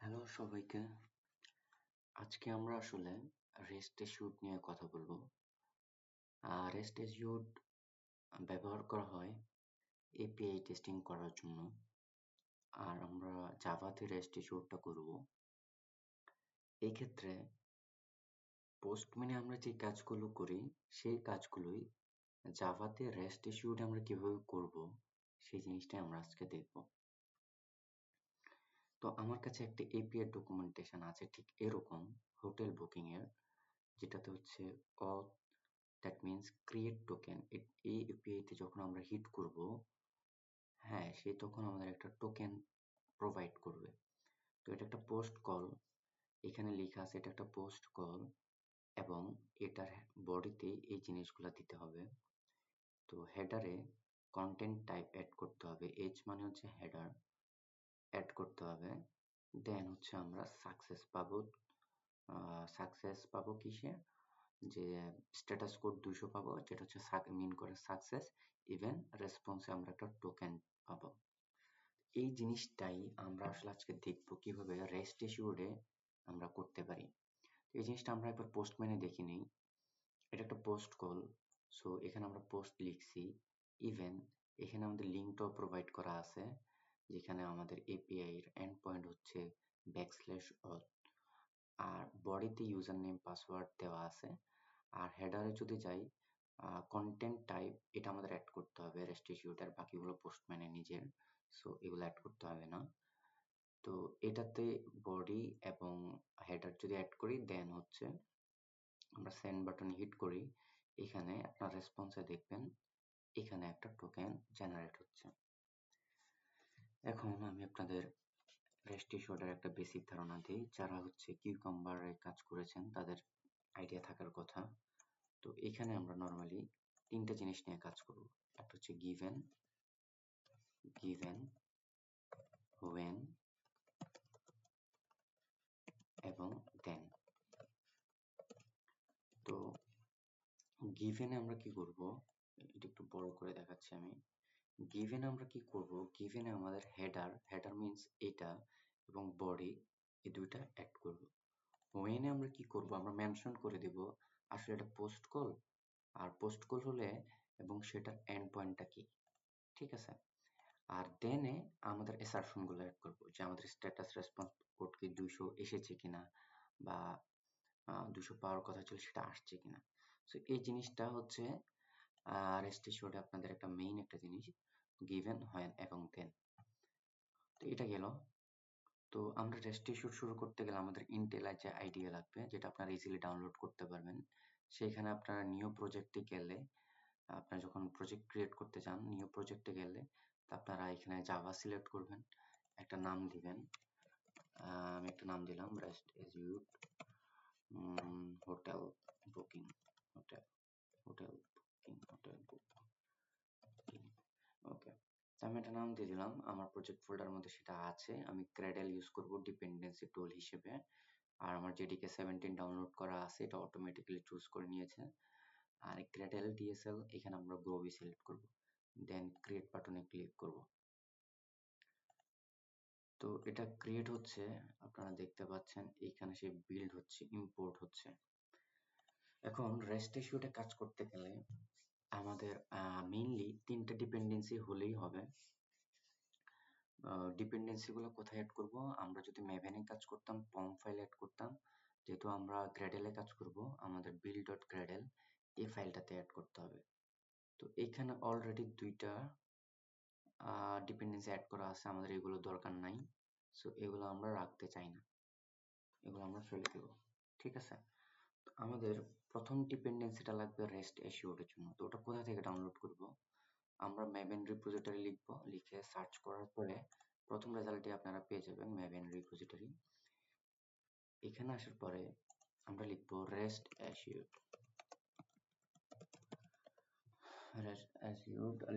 Hello সবাইকে। আজকে আমরা আসলে রেস্ট এশিউড নিয়ে কথা বলবো। রেস্ট এশিউড ব্যবহার করা হয় এপিআই টেস্টিং করার জন্য। আর আমরা জাভাতে রেস্ট এশিউডটা করব। এই ক্ষেত্রে পোস্টম্যানে আমরা যে কাজগুলো করি সেই কাজগুলোই জাভাতে রেস্ট এশিউড আমরা কিভাবে করব সেই জিনিসটাই আমরা আজকে দেখব। তো আমার কাছে একটা এপিআই ডকুমেন্টেশন আছে ঠিক এরকম হোটেল বুকিং এর, যেটাতে হচ্ছে auth that means create token. এই এপিআইতে যখন আমরা হিট করব, হ্যাঁ, সে তখন আমাদের একটা টোকেন প্রোভাইড করবে। তো এটা একটা পোস্ট কল, এখানে লেখা আছে এটা একটা পোস্ট কল এবং এটার বডিতে এই জিনিসগুলো দিতে হবে। তো হেডারে কন্টেন্ট টাইপ অ্যাড করতে হবে, এইচ মানে হচ্ছে হেডার অ্যাড করতে হবে। দেন হচ্ছে আমরা সাকসেস পাবো কিসে, যে স্ট্যাটাস কোড 200 পাবো, যেটা হচ্ছে মিন করে সাকসেস। ইভেন রেসপন্সে আমরা একটা টোকেন পাবো। এই জিনিসটাই আমরা আসলে আজকে দেখবো কিভাবে রেস্ট এশিউডে আমরা করতে পারি। এই জিনিসটা আমরা একবার পোস্টম্যানে দেখে নিই। এটা একটা পোস্ট কল, সো এখানে আমরা পোস্ট লিখছি। ইভেন এখানে আমাদের লিঙ্কটাও প্রোভাইড করা আছে, যেখানে আমাদের এপিআই এর এন্ড পয়েন্ট হচ্ছে \auth, আর বডিতে ইউজার নেম পাসওয়ার্ড দেওয়া আছে। আর হেডারে যদি যাই, কন্টেন্ট টাইপ এটা আমাদের অ্যাড করতে হবে রেস্ট এশিউড, আর বাকিগুলো পোস্টম্যানের নিজের, সো এগুলো অ্যাড করতে হবে না। তো এটাতে বডি এবং হেডার যদি অ্যাড করি, দেন হচ্ছে আমরা সেন্ড বাটন হিট করি, এখানে আপনার রেসপন্সে দেখবেন এখানে একটা টোকেন জেনারেট হচ্ছে। এখন আমি আপনাদের রেস্ট এশিউডের একটা বেসিক ধারণা দিই। যারা হচ্ছে কিউকাম্বারে কাজ করেছেন তাদের আইডিয়া থাকার কথা। তো এখানে আমরা নর্মালি তিনটা জিনিস নিয়ে কাজ করব। একটা হচ্ছে গিভেন, হোয়েন এবং দেন। তো গিভেনে আমরা কি করব, এটা একটু বড় করে দেখাচ্ছি আমি। গিভেনে আমরা কি করব, গিভেনে আমাদের হেডার মিন্স এটা এবং বডি, এই দুইটা অ্যাড করব। হোয়েনে আমরা কি করব, আমরা মেনশন করে দেব আসলে এটা পোস্ট কল, আর পোস্ট কল হলে এবং সেটার এন্ড পয়েন্টটা কি, ঠিক আছে। আর দেনে আমাদের অ্যাসারশন গুলো অ্যাড করব, যে আমাদের স্ট্যাটাস রেসপন্স কোড কি 200 এসেছে কিনা, বা 200 পাওয়ার কথা ছিল সেটা আসছে কিনা। সো এই জিনিসটা হচ্ছে রেস্ট এশিউডে আপনাদের একটা মেইন একটা জিনিস, গিভেন, হোয়েন এবং দেন। তো এটা গেল। তো আমরা রেস্ট এশিউড শুরু করতে গেলে আমাদের ইন্টেলাইজে আইডিয়া লাগবে, যেটা আপনারা ইজিলি ডাউনলোড করতে পারবেন। সেইখানে আপনারা নিউ প্রজেক্টে গেলে, আপনারা যখন প্রজেক্ট ক্রিয়েট করতে চান, নিউ প্রজেক্টে গেলে আপনারা এখানে জাভা সিলেক্ট করবেন, একটা নাম দিবেন। আমি একটা নাম দিলাম rest assured hotel booking, hotel booking, okay. আমি একটা নাম দিয়ে দিলাম, আমার প্রজেক্ট ফোল্ডার মধ্যে সেটা আছে। আমি ক্রেডেল ইউজ করব ডিপেন্ডেন্সি টুল হিসেবে, আর আমার জেডিকে 17 ডাউনলোড করা আছে, এটা অটোমেটিক্যালি চুজ করে নিয়েছে। আর ক্রেডেল ডিএসএল এখানে আমরা গ্রোভি সিলেক্ট করব, দেন ক্রিয়েট বাটনে ক্লিক করব। তো এটা ক্রিয়েট হচ্ছে, আপনারা দেখতে পাচ্ছেন এইখানে সে বিল্ড হচ্ছে, ইম্পোর্ট হচ্ছে। এখন রেস্ট এশিউডে কাজ করতে গেলে আমাদের মেইনলি তিনটা ডিপেন্ডেন্সি হলেই হবে। ডিপেন্ডেন্সি গুলো কোথায় অ্যাড করব, আমরা যদি ম্যাভেনে কাজ করতাম পম ফাইল অ্যাড করতাম, যেহেতু আমরা গ্রেডেলে কাজ করব আমাদের build.gradle এই ফাইলটাতে অ্যাড করতে হবে। তো এখানে অলরেডি দুইটা ডিপেন্ডেন্সি অ্যাড করা আছে, আমাদের এগুলো দরকার নাই, সো এগুলো আমরা রাখতে চাই না, এগুলো আমরা ফেলে দেব, ঠিক আছে। তো আমাদের প্রথম ডিপেন্ডেন্সিটা লাগবে রেস্ট এশিউডের জন্য। তো ওটা কোথা থেকে ডাউনলোড করব, আমরা ম্যাভেন রিপোজিটরি লিখব, লিখে সার্চ করার পরে প্রথম রেজাল্টে আপনারা পেয়ে যাবেন ম্যাভেন রিপোজিটরি। এখানে আসার পরে আমরা লিখব রেস্ট এশিউড,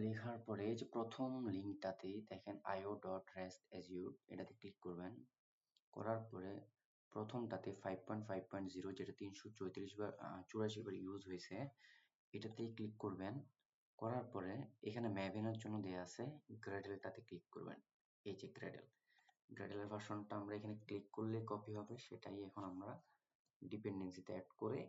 লেখার পরে যে প্রথম লিঙ্কটাতে দেখেন io.rest-assured, এটাতে ক্লিক করবেন। করার পরে প্রথমটাতে 5.5.0 যেটা 334 বার 84 বার ইউজ হয়েছে, এটাতেই ক্লিক করবেন। করার পরে এখানে ম্যাভেনের জন্য দেয়া আছে গ্রেডেলটাতে ক্লিক করবেন, এই যে গ্রেডেল। গ্র্যাডলের ভার্সনটা আমরা এখানে ক্লিক করলে কপি হবে, সেটাই এখন আমরা ডিপেন্ডেন্সিতে অ্যাড করে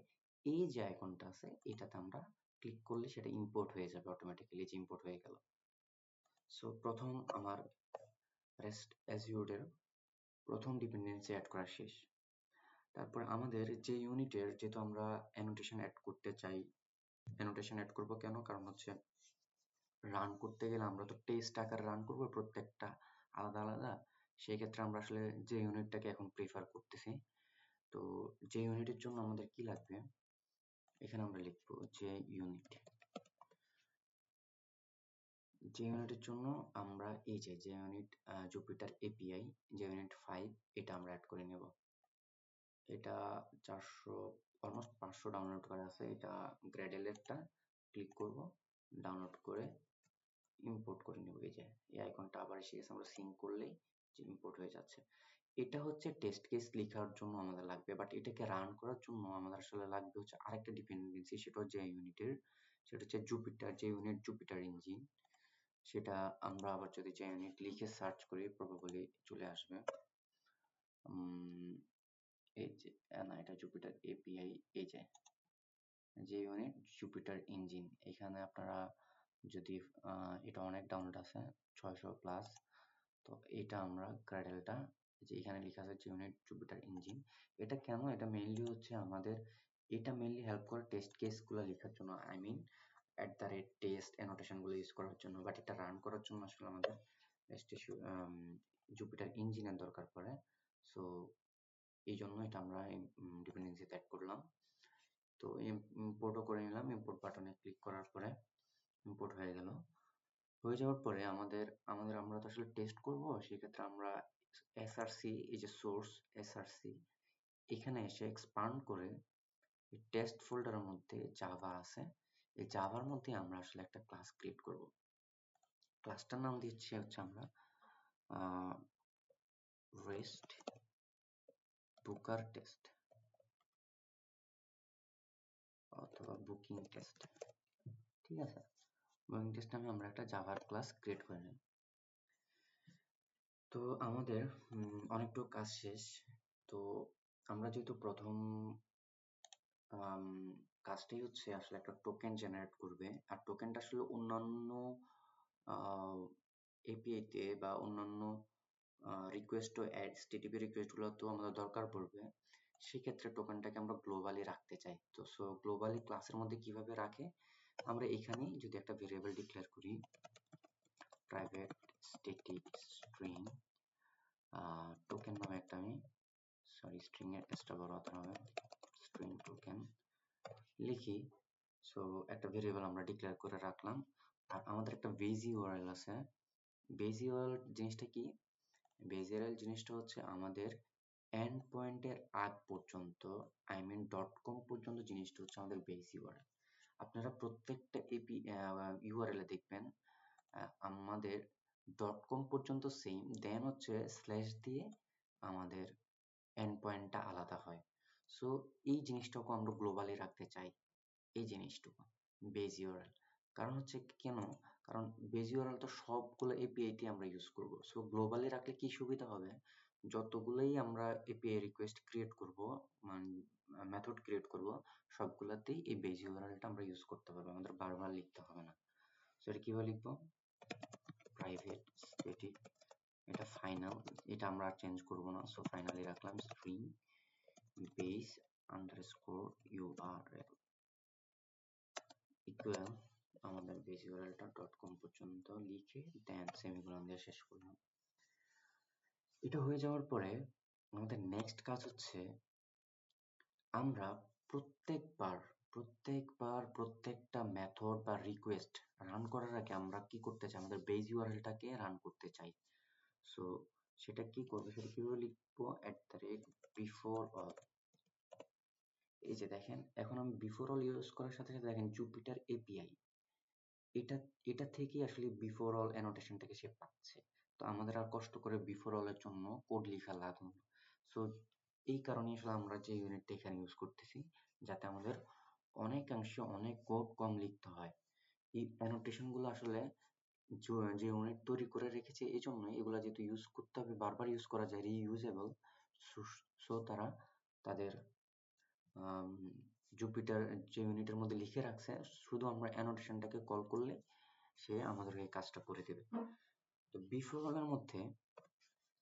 এই যে আইকনটা আছে এটাতে আমরা ক্লিক করলে সেটা ইম্পোর্ট হয়ে যাবে অটোমেটিক্যালি, যে ইম্পোর্ট হয়ে গেল। সো প্রথম আমার রেস্ট অ্যাজিউরের প্রথম ডিপেন্ডেন্সি অ্যাড করা শেষ। তারপর আমাদের যে ইউনিটের, যেহেতু আমরা অ্যানোটেশন অ্যাড করতে চাই, অ্যানোটেশন অ্যাড করব কেন, কারণ হচ্ছে রান করতে গেলে আমরা তো টেস্ট আকারে রান করব প্রত্যেকটা আলাদা আলাদা, সেই ক্ষেত্রে আমরা আসলে যে ইউনিটটাকে এখন প্রিফার করতেছি। তো যে ইউনিটের জন্য আমাদের কি লাগবে, এখানে আমরা লিখবো যে ইউনিট, যে ইউনিটের জন্য আমরা এই যে ইউনিট জুপিটার এপিআই যে ইউনিট 5 এটা আমরা অ্যাড করে নেব। এটা 400 অলমোস্ট 500 ডাউনলোড করা আছে। এটা গ্র্যাডেলেরটা ক্লিক করব, ডাউনলোড করে ইম্পোর্ট করে নেব। এই যে এই আইকনটা আবার এসে গেছে, আমরা সিঙ্ক করলেই যে ইম্পোর্ট হয়ে যাচ্ছে। এটা হচ্ছে টেস্ট কেস লেখার জন্য আমাদের লাগবে, বাট এটাকে রান করার জন্য আমাদের আসলে লাগবে হচ্ছে আরেকটা ডিপেন্ডেন্সি, সেটা হচ্ছে ইউনিটের, সেটা হচ্ছে জুপিটার, যে ইউনিট জুপিটার ইঞ্জিন। সেটা আমরা আবার যদি যে ইউনিট লিখে সার্চ করি প্রবাবলি চলে আসবে। এই যে না, এটা জুপিটার এপিআই, এই যে ইউনিট জুপিটার ইঞ্জিন। এখানে আপনারা যদি এটা অনেক ডাউনলোড আছে 600 প্লাস। তো এটা আমরা গ্র্যাডেলটা যে এখানে লেখা আছে ইউনিট জুপিটার ইঞ্জিন, এটা কেন, এটা মেইনলি হচ্ছে আমাদের, এটা মেইনলি হেল্প করে টেস্ট কেসগুলো লেখার জন্য, আই মিন @টেস্ট অ্যানোটেশনগুলো ইউজ করার জন্য। বাট এটা রান করার জন্য আসলে আমাদের জুপিটার ইঞ্জিনের দরকার পড়ে। সো এই জন্য এটা আমরা ডিপেন্ডেন্সিতে অ্যাড করলাম। তো ইম্পোর্টও করে নিলাম, ইম্পোর্ট বাটনে ক্লিক করার পরে ইম্পোর্ট হয়ে গেল। হয়ে যাওয়ার পরে আমরা তো আসলে টেস্ট করব, সেক্ষেত্রে আমরা এসআরসি, এই যে সোর্স এসআরসি, এখানে এসে এক্সপান্ড করে টেস্ট ফোল্ডারের মধ্যে জাভা আছে, এই জাভার মধ্যে আমরা আসলে একটা ক্লাস ক্রিয়েট করব। ক্লাসটার নাম দিচ্ছি হচ্ছে আমরা রেস্ট বুকার টেস্ট অথবা বুকিং টেস্ট, ঠিক আছে। বুকিং টেস্ট নামে আমরা একটা জাভার ক্লাস ক্রিয়েট করে নিই। তো আমাদের অনেকটুকু কাজ শেষ। তো আমরা যেহেতু প্রথম কাজটাই হচ্ছে আসলে একটা টোকেন জেনারেট করবে, আর টোকেনটা আসলে অন্যান্য এপিআই তে বা অন্যান্য রিকোয়েস্ট ও HTTP রিকোয়েস্ট গুলো তো আমাদের দরকার পড়বে, সেক্ষেত্রে টোকেনটাকে আমরা গ্লোবালি রাখতে চাই। তো সো গ্লোবালি ক্লাসের মধ্যে কিভাবে রাখে, আমরা এখানেই যদি একটা ভেরিয়েবল ডিক্লেয়ার করি, প্রাইভেট স্ট্যাটিক স্ট্রিং টোকেন নামে একটা, আমি সরি স্ট্রিং এর এসটা বড় হতে হবে, স্ট্রিং টোকেন লিখি। সো একটা ভেরিয়েবল আমরা ডিক্লেয়ার করে রাখলাম। আর আমাদের একটা বেজ ইউআরএল আছে। বেজ ইউআরএল জিনিসটা কি, বেজ ইউআরএল জিনিসটা হচ্ছে আমাদের এন্ড পয়েন্টের আগ পর্যন্ত, আই মিন ডট কম পর্যন্ত জিনিসটা হচ্ছে আমাদের বেজ ইউআরএল। আপনারা প্রত্যেকটা ইউআরএল এ দেখবেন আমাদের ডট কম পর্যন্ত সেম, দেন হচ্ছে স্ল্যাশ দিয়ে আমাদের এন্ড পয়েন্টটা আলাদা হয়। সো এই জিনিসটাকে আমরা গ্লোবালি রাখতে চাই, এই জিনিসটুকু বেজ ইউআরএল। কারণ হচ্ছে কেন, কারণ বেজ ইউআরএল তো সবগুলো এপিআই তে আমরা ইউজ করব। সো গ্লোবালি রাখলে কি সুবিধা হবে, যতগুলোই আমরা এপিআই রিকোয়েস্ট ক্রিয়েট করব, মানে মেথড ক্রিয়েট করব, সবগুলাতেই এই বেজ ইউআরএলটা আমরা ইউজ করতে পারবো, আমাদের বারবার লিখতে হবে না। সো এটা কিভাবে লিখবো, প্রাইভেট স্ট্যাটিক, এটা ফাইনাল, এটা আমরা আর চেঞ্জ করব না। সো ফাইনালি রাখলাম string base underscore URL equal আমাদের বেজ ইউআরএলটা ডট কম পর্যন্ত লিখে দেন সেমিকোলন দিয়ে শেষ করলাম। এটা হয়ে যাওয়ার পরে আমাদের নেক্সট কাজ হচ্ছে, আমরা প্রত্যেকটা মেথড বা রিকোয়েস্ট রান করার আগে আমরা কি করতে চাই, আমাদের বেজ ইউআরএলটাকে রান করতে চাই। সো সেটা কি করবো, সেটা কিভাবে লিখবো, বিফোর অল। এই যে দেখেন, এখন আমি বিফোর অল ইউজ করার সাথে সাথে দেখেন জুপিটার এপিআই, এটা এটা থেকেই আসলে বিফোর অল অ্যানোটেশনটাকে সে পাচ্ছে। তো আমাদের আর কষ্ট করে বিফোর অল এর জন্য কোড লেখা লাগবে না। সো এই কারণে আসলে আমরা যে ইউনিটটা এখানে ইউজ করতেছি, যাতে আমাদের অনেকাংশে অনেক কোড কম লিখতে হয়। এই অ্যানোটেশন গুলো আসলে যে ইউনিট তৈরি করে রেখেছে এই জন্য এগুলা যেহেতু ইউজ করতে হবে, বারবার ইউজ করা যায়, রিইউজেবল, সো তারা তাদের জুপিটার যে ইউনিটের মধ্যে লিখে রাখছে, শুধু আমরা অ্যানোটেশনটাকে কল করলে সে আমাদের এই কাজটা করে দেবে। তো বিফোরের মধ্যে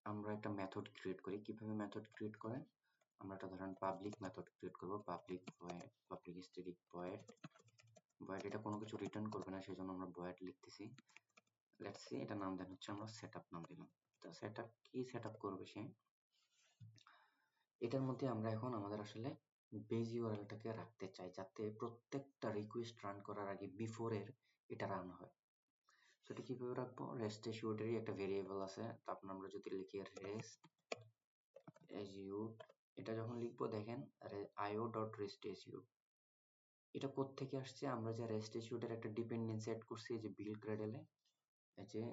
আমরা একটা মেথড ক্রিয়েট করি। কিভাবে মেথড ক্রিয়েট করে? আমরা একটা ধরেন পাবলিক মেথড ক্রিয়েট করব, public void, public static void. Void এটা কোনো কিছু রিটার্ন করবে না, সেজন্য আমরা ভয়েড লিখতেছি। লেটস সি এটা নাম দেন হচ্ছে আমরা সেটআপ নাম দিলাম। তো সেটআপ কি সেটআপ করবে সে? এটার মধ্যে আমরা এখন আমাদের আসলে বেজ ইউআরএলটাকে রাখতে চাই, যাতে প্রত্যেকটা রিকোয়েস্ট রান করার আগে বিফোরের এটা রান হয়। সেটা কিভাবে রাখবো? রেস্ট এসিউডেরই একটা ভেরিয়েবল আছে, তারপর আমরা যদি লিখি রেস্ট এসিউড, এটা যখন লিখবো দেখেন io ডট রেস্ট এসিউড, এটা কোত্থেকে আসছে? আমরা যে রেস্ট এসিউডের একটা ডিপেন্ডেন্সি অ্যাড করছি এই যে বিল্ড ক্রেডেলে, এই যে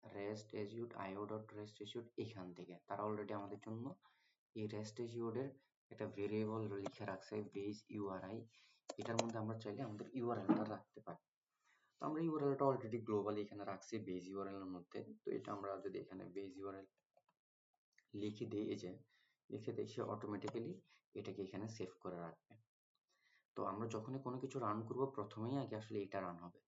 রেস্ট এসিউড io ডট রেস্ট এসিউড, এখান থেকে তারা অলরেডি আমাদের জন্য এই রেস্ট এসিউডের একটা ভেরিয়েবল লিখে রাখছে বেজ ইউআরআই। এটার মধ্যে আমরা চাইলে আমাদের ইউআরএলটা রাখতে পারি। তো আমরা ইউআরএলটা অলরেডি গ্লোবালি এখানে রাখছি বেজ ইউআরএল এর মধ্যে। তো এটা আমরা যদি এখানে বেজ ইউআরএল লিখে দিই, এই যে লিখে দিই, সে অটোমেটিক্যালি এটাকে এখানে সেভ করে রাখবে। তো আমরা যখনই কোনো কিছু রান করব, প্রথমেই আগে আসলে এটা রান হবে।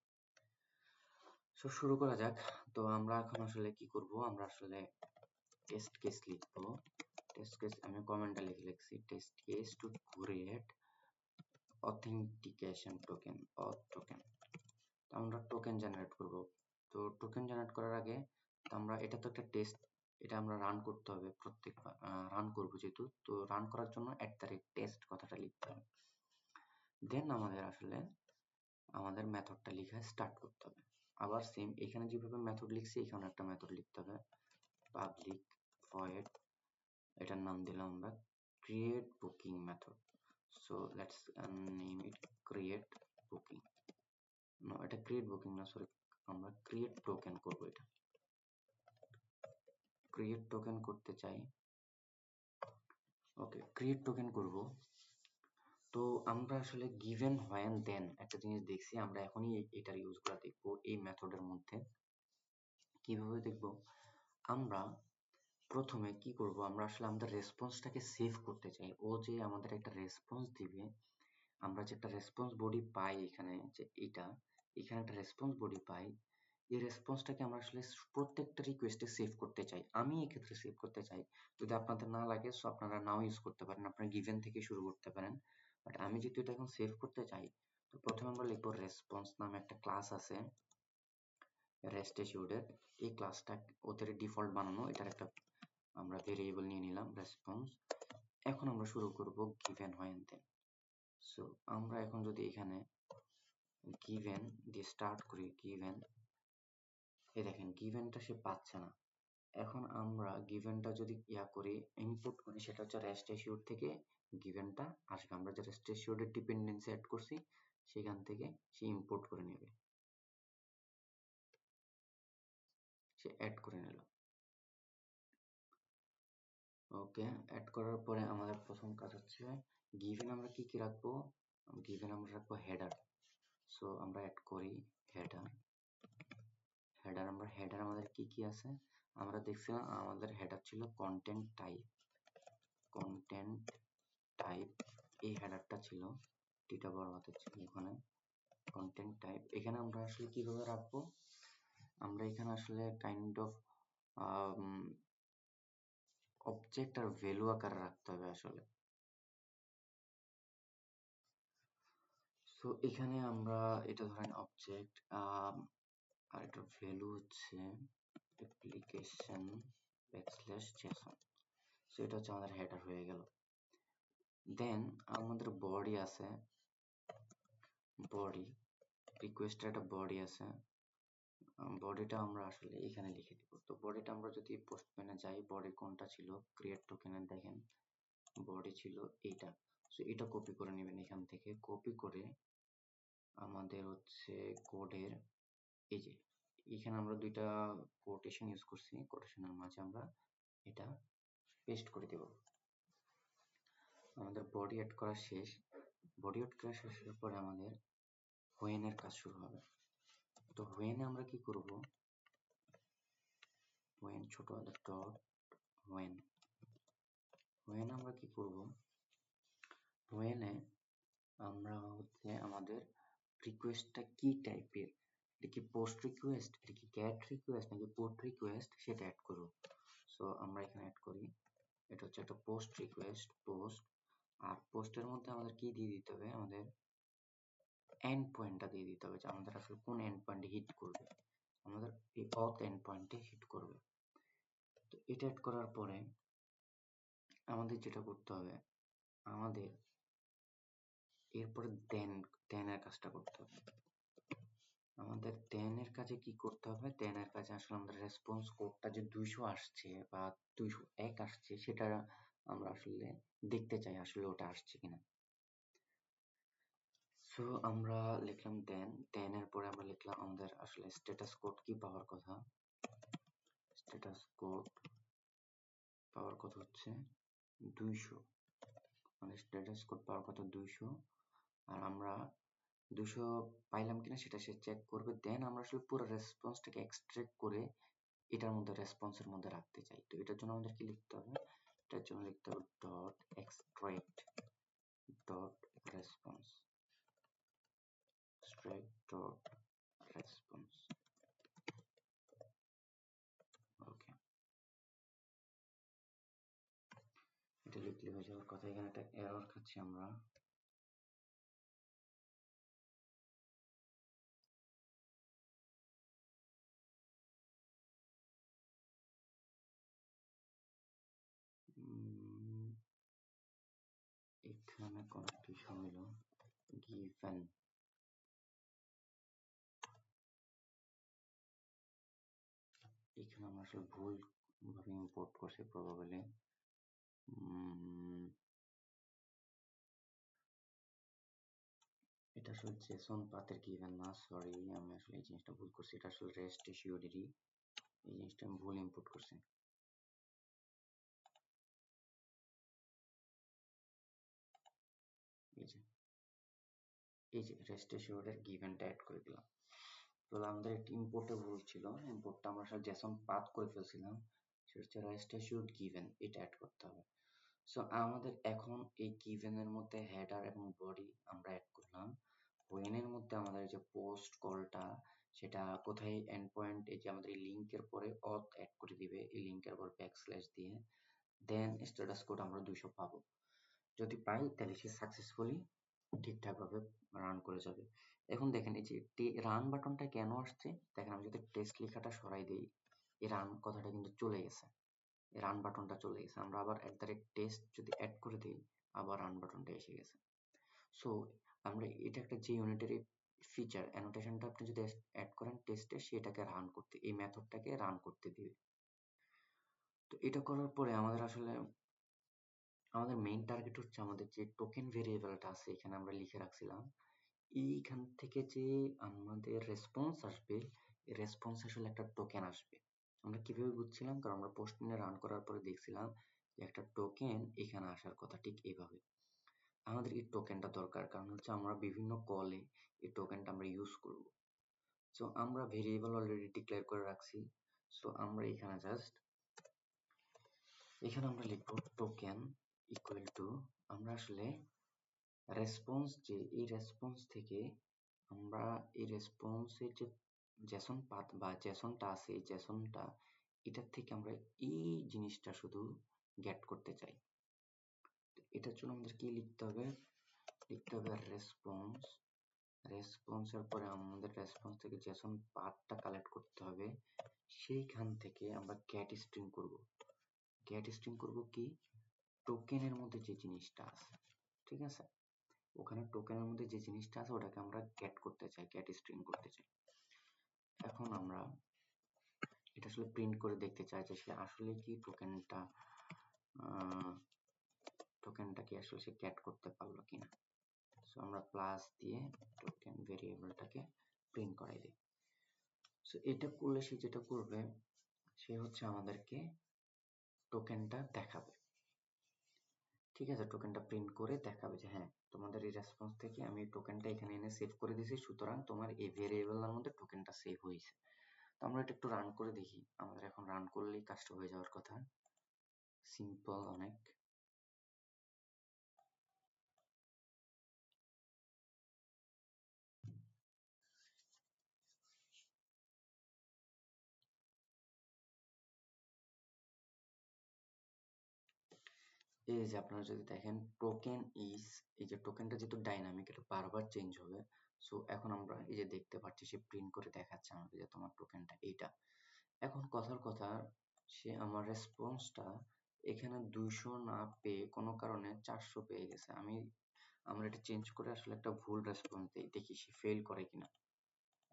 সো শুরু করা যাক। তো আমরা এখন আসলে কি করব? আমরা আসলে টেস্ট কেস লিখবো। টেস্ট কেস আমি কমেন্টে লিখছি, test case to create authentication token, auth token. তো আমরা টোকেন জেনারেট করব। তো টোকেন জেনারেট করার আগে আমরা এটা তো একটা টেস্ট, এটা আমরা রান করতে হবে প্রত্যেকবার, রান করব যেহেতু, তো রান করার জন্য @test কথাটা লিখতে হবে। দেন আমাদের আসলে আমাদের মেথডটা লেখা স্টার্ট করতে হবে। আবার সেম এখানে যেভাবে মেথড লিখছি এখানে একটা মেথড লিখতে হবে, পাবলিক ভয়েড, এটার নাম দিলাম আমরা create booking method. So let's name it create booking. No, এটা ক্রিয়েট বুকিং না, সরি, আমরা ক্রিয়েট টোকেন করব। এটা ক্রিয়েট টোকেন করতে চাই। ওকে, ক্রিয়েট টোকেন করব। তো আমরা আসলে গিভেন হোয়েন দেন একটা জিনিস দেখছি, আমরা এখনই এটার ইউজগুলো দেখবো এই মেথডের মধ্যে। কিভাবে দেখব? আমরা প্রথমে কি করব? আমরা আসলে আমাদের রেসপন্সটাকে সেভ করতে চাই। ও যে আমাদের একটা রেসপন্স দিবে, আমরা যে একটা রেসপন্স বডি পাই এখানে, যে এটা এখানে একটা রেসপন্স বডি পাই, এই রেসপন্সটাকে আমরা আসলে প্রত্যেকটা রিকোয়েস্টে সেভ করতে চাই। আমি এক্ষেত্রে সেভ করতে চাই। যদি আপনাদের না লাগে সো আপনারা নাও ইউজ করতে পারেন, আপনারা গিভেন থেকে শুরু করতে পারেন। বাট আমি যেহেতু এটা এখন সেভ করতে চাই, তো প্রথমে আমরা লিখবো রেসপন্স নামে একটা ক্লাস আছে রেস্ট এসিউডের। এই ক্লাসটা ওদের ডিফল্ট বানানো, এটার একটা আমরা ভেরিয়েবল নিয়ে নিলাম রেসপন্স। এখন আমরা শুরু করব গিভেন হোয়েন দেন। সো আমরা এখন যদি এখানে গিভেন দিয়ে স্টার্ট করি, গিভেন, এই দেখেন গিভেনটা সে পাচ্ছে না। এখন আমরা গিভেনটা যদি করি, ইনপুট করি, সেটা হচ্ছে রেস্ট এসিউড থেকে গিভেনটা আসবে। আমরা যে রেস্ট এসিউডের ডিপেন্ডেন্সি অ্যাড করছি সেখান থেকে সে ইম্পোর্ট করে নেবে, সে অ্যাড করে নিল। ওকে, অ্যাড করার পরে আমাদের প্রথম কাজ হচ্ছে গিভেন আমরা কি কি রাখবো? গিভেন আমরা রাখবো হেডার। সো আমরা অ্যাড করি হেডার। হেডার আমরা হেডার আমাদের কি কি আছে? আমরা দেখছিলাম আমাদের হেডার ছিল কন্টেন্ট টাইপ। কন্টেন্ট টাইপ এই হেডারটা ছিল, টিটা বড় হাতের ছিল ওখানে। কন্টেন্ট টাইপ এখানে আমরা আসলে কিভাবে রাখবো? আমরা এখানে আসলে কাইন্ড অফ অবজেক্ট আর ভ্যালু আকারে রাখতে হবে আসলে। সো এখানে আমরা এটা ধরেন অবজেক্ট, আর এটার ভ্যালু হচ্ছে অ্যাপ্লিকেশন \json। সো এটা হচ্ছে আমাদের হেডার হয়ে গেল। দেন আমাদের বডি আছে, বডি রিকোয়েস্টের একটা বডি আছে, বডিটা আমরা আসলে এখানে লিখে দিব। তো বডিটা আমরা যদি পোস্টম্যানে যাই, বডি কোনটা ছিল ক্রিয়েট টোকেনে, দেখেন বডি ছিল এইটা। সো এটা কপি করে নেবেন, এখান থেকে কপি করে আমাদের হচ্ছে কোডের এই যে এখানে আমরা দুইটা কোটেশন ইউজ করছি, কোটেশনের মাঝে আমরা এটা পেস্ট করে দেব। আমাদের বডি অ্যাড করা শেষ। বডি অ্যাড করা শেষের পরে আমাদের হোয়েনের কাজ শুরু হবে। তো হোয়েনে আমরা কি করব? when ছোট হাতের ডট when আমরা কি করব, when এ আমরা হচ্ছে আমাদের রিকোয়েস্টটা কি টাইপের, এটা কি পোস্ট রিকোয়েস্ট, এটা কি গেট রিকোয়েস্ট নাকি পুট রিকোয়েস্ট সেটা অ্যাড করব। সো আমরা এখানে অ্যাড করি, এটা হচ্ছে একটা পোস্ট রিকোয়েস্ট পোস্ট, আর পোস্টের মধ্যে আমাদের কি দিয়ে দিতে হবে, আমাদের এন্ড পয়েন্টটা দিয়ে দিতে হবে যে আমাদের আসলে কোন এন্ড পয়েন্টে হিট করবে, আমাদের এই অথ এন্ড পয়েন্টে হিট করবে। তো এটা অ্যাড করার পরে আমাদের যেটা করতে হবে, আমাদের এরপরে দেন এর কাজটা করতে হবে। আমাদের দেন এর কাজে কি করতে হবে, দেন এর কাজে আসলে আমাদের রেসপন্স কোডটা যে 200 আসছে বা 201 আসছে সেটা আমরা আসলে দেখতে চাই আসলে ওটা আসছে কিনা। সো আমরা লিখলাম দেন এর পরে আমরা লিখলাম আমাদের আসলে স্ট্যাটাস কোড কি পাওয়ার কথা, স্ট্যাটাস কোড পাওয়ার কথা হচ্ছে 200, মানে স্ট্যাটাস কোড পাওয়ার কথা 200, আর আমরা 200 পাইলাম কিনা সেটা সে চেক করবে। দেন আমরা আসলে পুরো রেসপন্সটাকে এক্সট্রাক্ট করে এটার মধ্যে রেসপন্সের মধ্যে রাখতে চাই। তো এটার জন্য আমাদের কি লিখতে হবে, এটার জন্য লিখতে হবে dot extract dot response, extract dot response. Okay, এটা লিখলে হয়ে যাওয়ার কথা। এখানে একটা এরর খাচ্ছি আমরা, এখানে কোনো কিছু হইল গিভেন, এখানে আমরা আসলে ভুল ভাবে ইম্পোর্ট করছি প্রবাবলি। এটা আসলে জেসন পাথের গিভেন না, সরি আমি আসলে এই জিনিসটা ভুল করছি, এটা আসলে রেস্ট এসিওডেরই, এই জিনিসটা আমি ভুল ইম্পোর্ট করছি। এই যে রেস্ট এসিওডের গিভেনটা অ্যাড করে দিলাম। তো আমাদের একটি ইম্পোর্টে ভুল ছিল, ইম্পোর্টটা আমরা আসলে জেসন পাথ করে ফেলছিলাম, সেটা হচ্ছে রেস্ট এসিওড গিভেন, এটা অ্যাড করতে হবে। সো আমাদের এখন এই গিভেনের মধ্যে হেডার এবং বডি আমরা অ্যাড করলাম। when এর মধ্যে আমাদের যে পোস্ট কলটা সেটা কোথায় এন্ড পয়েন্ট, এই যে আমাদের এই লিংকের পরে অথ অ্যাড করে দিবে, এই লিংকের পর ব্যাকস্ল্যাশ দিয়ে, দেন স্ট্যাটাস কোড আমরা 200 পাবো। যদি পাই তাহলে সে সাকসেসফুলি ঠিকঠাক ভাবে রান করে যাবে। এখন দেখেন এই যে রান বাটনটা কেন আসছে, দেখেন আমি যদি টেস্ট লেখাটা সরাই দেই, এই রান কথাটা কিন্তু চলে গেছে, রান বাটনটা চলে গেছে। আমরা আবার @টেস্ট যদি অ্যাড করে দিই, আবার রান বাটনটা এসে গেছে। সো আমরা এটা একটা যে ইউনিটারি ফিচার, অ্যানোটেশনটা আপনি যদি অ্যাড করেন টেস্টে, সেটাকে রান করতে, এই মেথডটাকে রান করতে দিবে। তো এটা করার পরে আমাদের আসলে আমাদের মেইন টার্গেট হচ্ছে আমাদের যে টোকেন ভেরিয়েবলটা আছে এখানে আমরা লিখে রাখছিলাম, এইখান থেকে যে আমাদের রেসপন্স আসবে, এই রেসপন্স আসলে একটা টোকেন আসবে। আমরা কিভাবে বুঝছিলাম, কারণ আমরা পোস্ট মিনে রান করার পরে দেখছিলাম যে একটা টোকেন এখানে আসার কথা, ঠিক এইভাবে। আমাদের এই টোকেনটা দরকার, কারণ হচ্ছে আমরা বিভিন্ন কলে এই টোকেনটা আমরা ইউজ করব। সো আমরা ভেরিয়েবল অলরেডি ডিক্লেয়ার করে রাখছি। সো আমরা এখানে জাস্ট এখানে আমরা লিখবো টোকেন ইকুয়াল টু, আমরা আসলে রেসপন্স, যে এই রেসপন্স থেকে আমরা এই রেসপন্সের যে জেসন পাথ বা জেসনটা আছে, এই জেসনটা এটার থেকে আমরা এই জিনিসটা শুধু গেট করতে চাই। এটার জন্য আমাদের কি লিখতে হবে, লিখতে হবে রেসপন্স, রেসপন্সের পরে আমাদের রেসপন্স থেকে জেসন পাথটা কালেক্ট করতে হবে, সেইখান থেকে আমরা গেট স্ট্রিং করব। গেট স্ট্রিং করব কি, টোকেনের মধ্যে যে জিনিসটা আছে, ঠিক আছে, ওখানে টোকেনের মধ্যে যে জিনিসটা আছে ওটাকে আমরা গেট করতে চাই, গেট স্ট্রিং করতে চাই। এখন আমরা এটা আসলে প্রিন্ট করে দেখতে চাই যে সে আসলে কি টোকেনটা কি আসলে সে গেট করতে পারলো কিনা। সো আমরা প্লাস দিয়ে টোকেন ভেরিয়েবলটাকে প্রিন্ট করাই দিই। সো এটা করলে সে যেটা করবে, সে হচ্ছে আমাদেরকে টোকেনটা দেখাবে, ঠিক আছে, টোকেনটা প্রিন্ট করে দেখাবে যে হ্যাঁ তোমাদের এই রেসপন্স থেকে আমি টোকেনটা এখানে এনে সেভ করে দিয়েছি, সুতরাং তোমার এই ভেরিয়েবলের মধ্যে টোকেনটা সেভ হয়েছে। তো আমরা এটা একটু রান করে দেখি, আমাদের এখন রান করলেই কাজটা হয়ে যাওয়ার কথা, সিম্পল অনেক। এই যে আপনারা যদি দেখেন টোকেন ইজ, এই যে টোকেনটা যেহেতু ডাইনামিক, এটা বারবার চেঞ্জ হবে। সো এখন আমরা এই যে দেখতে পাচ্ছি সে প্রিন্ট করে দেখাচ্ছে আমাকে যে তোমার টোকেনটা এইটা। এখন কথার কথা, সে আমার রেসপন্সটা এখানে 200 না পেয়ে কোনো কারণে 400 পেয়ে গেছে। আমরা এটা চেঞ্জ করে আসলে একটা ভুল রেসপন্স দিই, দেখি সে ফেল করে কিনা।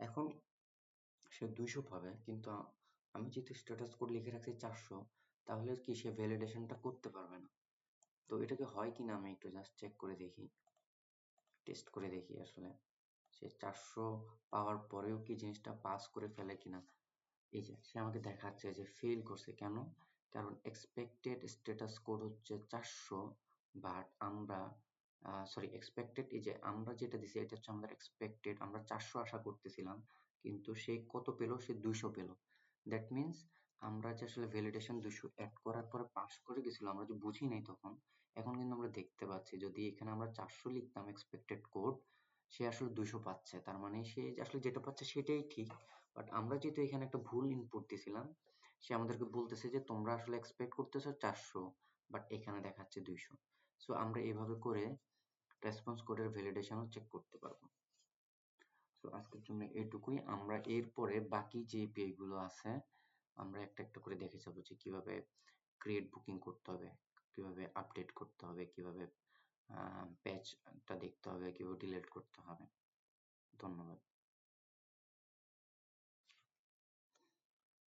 এখন সে 200 পাবে, কিন্তু আমি যেহেতু স্ট্যাটাস কোড লিখে রাখছি 400, তাহলে কি সে ভ্যালিডেশনটা করতে পারবে না। তো এটা কি হয় কিনা আমি একটু জাস্ট চেক করে দেখি, টেস্ট করে দেখি আসলে সে 400 পাওয়ার পরেও কি জিনিসটা পাস করে ফেলে কিনা। এই যে সে আমাকে দেখাচ্ছে যে ফেল করছে কেন, কারণ এক্সপেক্টেড স্ট্যাটাস কোড হচ্ছে 400, বাট আমরা সরি এক্সপেক্টেড, এই যে আমরা যেটা দিছি এটা হচ্ছে আমাদের এক্সপেক্টেড, আমরা 400 আশা করতেছিলাম, কিন্তু সে কত পেলো, সে 200 পেলো। দ্যাট মিনস আমরা যে আসলে ভ্যালিডেশন 200 অ্যাড করার পরে পাস করে গেছিল, আমরা যে বুঝি নাই তখন, এখন কিন্তু আমরা দেখতে পাচ্ছি যদি এখানে আমরা 400 লিখতাম এক্সপেক্টেড কোড, সে আসলে 200 পাচ্ছে, তার মানে সে আসলে যেটা পাচ্ছে সেটাই ঠিক। বাট আমরা যেহেতু এখানে একটা ভুল ইনপুট দিছিলাম, সে আমাদেরকে বলতেছে যে তোমরা আসলে এক্সপেক্ট করতেছো 400, বাট এখানে দেখাচ্ছে 200। সো আমরা এভাবে করে রেসপন্স কোডের ভ্যালিডেশনও চেক করতে পারবো। সো আজকের জন্য এটুকুই, আমরা এরপরে বাকি যে এপিআই গুলো আছে আমরা একটা একটা করে দেখে যাবো যে কিভাবে ক্রিয়েট বুকিং করতে হবে, কিভাবে আপডেট করতে হবে, কিভাবে প্যাচটা দেখতে হবে, কিভাবে ডিলিট করতে হবে। ধন্যবাদ।